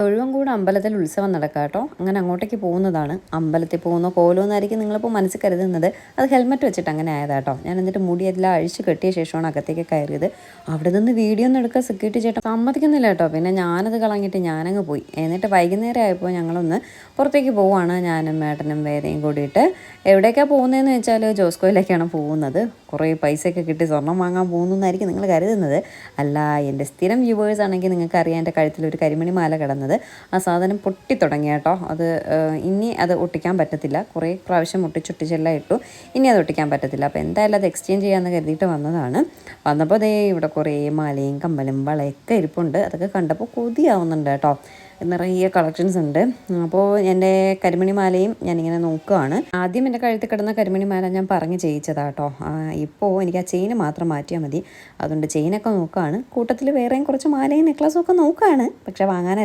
തൊഴുവൻകൂട് അമ്പലത്തിൽ ഉത്സവം നടക്കാം കേട്ടോ. അങ്ങനെ അങ്ങോട്ടേക്ക് പോകുന്നതാണ്. അമ്പലത്തിൽ പോകുന്ന കോലമെന്നായിരിക്കും നിങ്ങളിപ്പോൾ മനസ്സിൽ കരുതുന്നത്. അത് ഹെൽമെറ്റ് വെച്ചിട്ട് അങ്ങനെ ആയതാട്ടോ. ഞാൻ എന്നിട്ട് മുടിയെല്ലാം അഴിച്ച് കെട്ടിയ ശേഷമാണ് അകത്തേക്ക് കയറിയത്. അവിടെ നിന്ന് വീഡിയോ ഒന്നും എടുക്കാൻ സെക്യൂരിറ്റി ചേട്ടൻ സമ്മതിക്കുന്നില്ല കേട്ടോ. പിന്നെ ഞാനത് കളഞ്ഞിട്ട് ഞാനങ്ങ് പോയി. എന്നിട്ട് വൈകുന്നേരം ആയപ്പോൾ ഞങ്ങളൊന്ന് പുറത്തേക്ക് പോവുകയാണ്. ഞാനും മേട്ടനും വേദയും കൂടിയിട്ട്. എവിടേക്കാണ് പോകുന്നതെന്ന് വെച്ചാൽ ജോസ്കോയിലേക്കാണ് പോകുന്നത്. കുറേ പൈസയൊക്കെ കിട്ടി സ്വർണ്ണം വാങ്ങാൻ പോകുന്നു എന്നായിരിക്കും നിങ്ങൾ കരുതുന്നത്. അല്ല, എൻ്റെ സ്ഥിരം വ്യൂവേഴ്സ് ആണെങ്കിൽ നിങ്ങൾക്ക് അറിയാം എൻ്റെ കഴുത്തിൽ ഒരു കരിമണി മാല കിടന്നത്. ആ സാധനം പൊട്ടി തുടങ്ങി കേട്ടോ. അത് ഇനി അത് ഒട്ടിക്കാൻ പറ്റത്തില്ല. കുറേ പ്രാവശ്യം ഒട്ടിച്ചെല്ലാം ഇട്ടു. ഇനി അത് ഒട്ടിക്കാൻ പറ്റത്തില്ല. അപ്പോൾ എന്തായാലും അത് എക്സ്ചേഞ്ച് ചെയ്യാമെന്ന് കരുതിയിട്ട് വന്നതാണ്. വന്നപ്പോൾ ദേ ഇവിടെ കുറേ മാലയും കമ്മലും വളയൊക്കെ ഇരിപ്പുണ്ട്. അതൊക്കെ കണ്ടപ്പോൾ കൊതിയാവുന്നുണ്ട് കേട്ടോ. നിറയെ കളക്ഷൻസ് ഉണ്ട്. അപ്പോൾ എൻ്റെ കരിമണി മാലയും ഞാനിങ്ങനെ നോക്കുകയാണ്. ആദ്യം എൻ്റെ കഴുത്തിൽ കിടന്ന കരിമണി മാല ഞാൻ പറഞ്ഞ് ചെയ്യിച്ചതാട്ടോ. ഇപ്പോൾ എനിക്ക് ആ ചെയിന് മാത്രം മാറ്റിയാൽ മതി. അതുകൊണ്ട് ചെയിനൊക്കെ നോക്കുകയാണ്. കൂട്ടത്തിൽ വേറെയും കുറച്ച് മാലയും നെക്ലസും ഒക്കെ നോക്കുകയാണ്. പക്ഷെ വാങ്ങാൻ